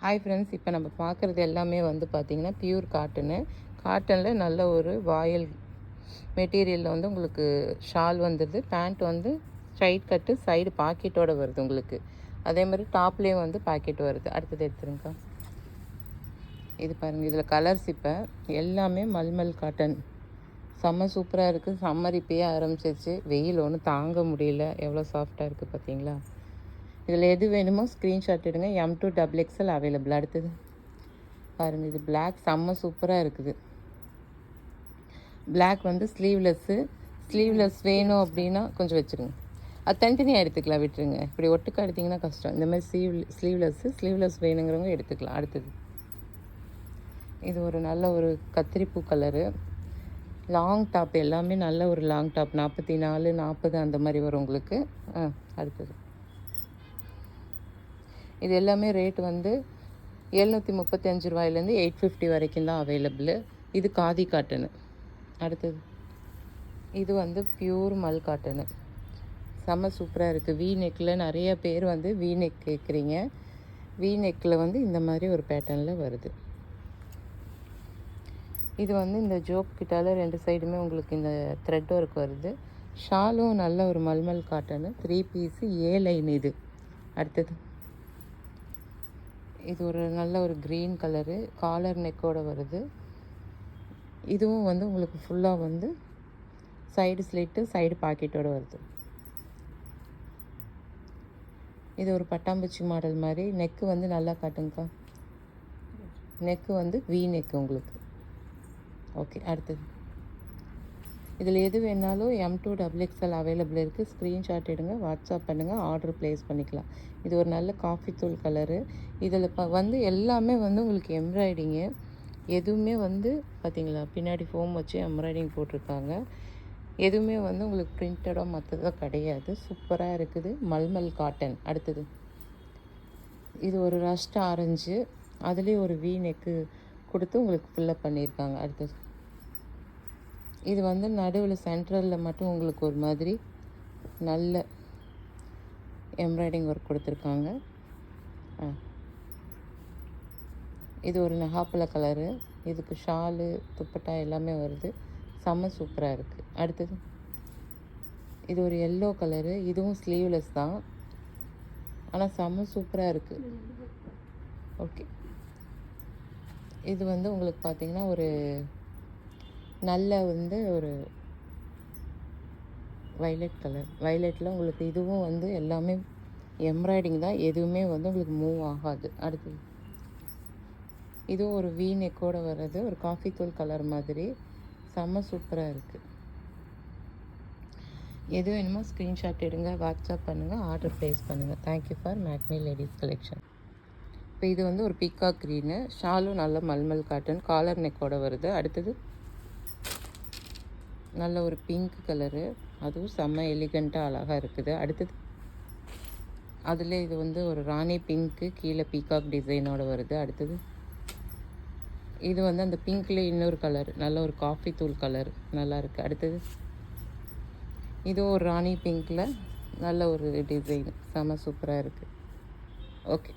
Hi friends, இப்போ நம்ம பார்க்குறது எல்லாமே வந்து பார்த்திங்கன்னா பியூர் காட்டனு. காட்டனில் நல்ல ஒரு வாயல் மெட்டீரியலில் வந்து உங்களுக்கு ஷால் வந்துடுது. பேண்ட் வந்து ஸ்ட்ரைட் கட்டு, சைடு பாக்கெட்டோடு வருது உங்களுக்கு. அதே மாதிரி டாப்லேயும் வந்து பாக்கெட் வருது. அடுத்தது எடுத்துருங்கக்கா. இது பாருங்கள், இதில் கலர்ஸ் இப்போ எல்லாமே மல்மல் காட்டன். செம்ம சூப்பராக இருக்குது. சம்மர் இப்போயே ஆரம்பிச்சிருச்சு. வெயில் ஒன்றும் தாங்க முடியல. எவ்வளோ சாஃப்டாக இருக்குது பார்த்தீங்களா? இதில் எது வேணுமோ ஸ்க்ரீன்ஷாட் எடுங்க. M2 XXL available. அடுத்தது பாருங்கள், இது பிளாக் செம்ம சூப்பராக இருக்குது. பிளாக் வந்து ஸ்லீவ்லெஸ் வேணும் அப்படின்னா கொஞ்சம் வச்சுருங்க. அது தனித்தனியாக எடுத்துக்கலாம், விட்டுருங்க. இப்படி ஒட்டுக்கா எடுத்திங்கன்னா கஷ்டம். இந்த மாதிரி ஸ்லீவ்லெஸ் வேணுங்கிறவங்க எடுத்துக்கலாம். அடுத்தது இது ஒரு நல்ல ஒரு கத்திரிப்பூ கலரு லாங் டாப். எல்லாமே நல்ல ஒரு லாங் டாப். 44, 40 அந்த மாதிரி வரும் உங்களுக்கு. அடுத்தது இது எல்லாமே ரேட் வந்து 735 ரூபாயிலேருந்து 850 வரைக்கும் தான் அவைலபிள். இது காதி காட்டனு. அடுத்தது இது வந்து பியூர் மல் காட்டனு. செம்ம சூப்பராக இருக்குது. வி நெக்கில் நிறைய பேர் வந்து வி நெக் கேட்குறீங்க. வி நெக்கில் வந்து இந்த மாதிரி ஒரு பேட்டர்னில் வருது. இது வந்து இந்த ஜோப் கிட்டால 2 சைடுமே உங்களுக்கு இந்த த்ரெட் ஒர்க் வருது. ஷாலும் நல்ல ஒரு மல்மல் காட்டனு. 3 பீஸு A லைன் இது. அடுத்தது இது ஒரு நல்ல ஒரு க்ரீன் கலரு காலர் நெக்கோடு வருது. இதுவும் வந்து உங்களுக்கு ஃபுல்லாக வந்து சைடு ஸ்லிட்டு, சைடு பாக்கெட்டோடு வருது. இது ஒரு பட்டாம்பூச்சி மாடல் மாதிரி. நெக்கு வந்து நல்லா காட்டுங்கக்கா. நெக்கு வந்து வி நெக்கு உங்களுக்கு. ஓகே, அடுத்தது இதில் எது வேணாலும் M2 XXL அவைலபிள் இருக்குது. ஸ்க்ரீன்ஷாட் எடுங்க, வாட்ஸ்அப் பண்ணுங்கள், ஆர்டர் ப்ளேஸ் பண்ணிக்கலாம். இது ஒரு நல்ல காஃபி தூள் கலரு. இதில் வந்து எல்லாமே வந்து உங்களுக்கு எம்ப்ராய்டிங்கு. எதுவுமே வந்து பார்த்திங்களா, பின்னாடி ஃபோம் வச்சு எம்ப்ராய்டிங் போட்டிருக்காங்க. எதுவுமே வந்து உங்களுக்கு பிரிண்டடோ மற்றதோ கிடையாது. சூப்பராக இருக்குது. மல்மல் காட்டன். அடுத்தது இது ஒரு ரஸ்ட் ஆரஞ்சு. அதுலேயும் ஒரு வி நெக்கு கொடுத்து உங்களுக்கு ஃபில்லப் பண்ணியிருக்காங்க. அடுத்தது இது வந்து நடுவில் சென்ட்ரலில் மட்டும் உங்களுக்கு ஒரு மாதிரி நல்ல எம்ப்ராய்டிங் ஒர்க் கொடுத்துருக்காங்க. இது ஒரு நகாப்பழ கலரு. இதுக்கு ஷாலு, துப்பட்டா எல்லாமே வருது. செம்ம சூப்பராக இருக்குது. அடுத்தது இது ஒரு எல்லோ கலரு. இதுவும் ஸ்லீவ்லெஸ் தான், ஆனால் செம்ம சூப்பராக இருக்குது. ஓகே, இது வந்து உங்களுக்கு பார்த்திங்கன்னா ஒரு நல்ல வந்து ஒரு வைலட் கலர். வைலட்டில் உங்களுக்கு இதுவும் வந்து எல்லாமே எம்ப்ராய்டிங் தான். எதுவுமே வந்து உங்களுக்கு மூவ் ஆகாது. அடுத்தது இதுவும் ஒரு வி நெக்கோடு வர்றது. ஒரு காஃபி தூள் கலர் மாதிரி. செம்ம சூப்பராக இருக்குது. எது வேணுமோ ஸ்க்ரீன்ஷாட் எடுங்க, வாட்ஸ்அப் பண்ணுங்கள், ஆர்டர் ப்ளேஸ் பண்ணுங்கள். தேங்க்யூ ஃபார் மேக்மி லேடிஸ் கலெக்ஷன். இப்போ இது வந்து ஒரு பீகாக் க்ரீனு. ஷாலும் நல்ல மல்மல் காட்டன் காலர் நெக்கோடு வருது. அடுத்தது நல்ல ஒரு பிங்க் கலரு. அதுவும் செம்ம எலிகண்ட்டாக அழகாக இருக்குது. அடுத்தது அதில் இது வந்து ஒரு ராணி பிங்க்கு, கீழே பீகாக் டிசைனோடு வருது. அடுத்தது இது வந்து அந்த பிங்க்லேயே இன்னொரு கலர், நல்ல ஒரு காஃபி தூள் கலர், நல்லா இருக்குது. அடுத்தது இதுவும் ஒரு ராணி பிங்க்கில் நல்ல ஒரு டிசைன், செம்ம சூப்பராக இருக்குது. ஓகே.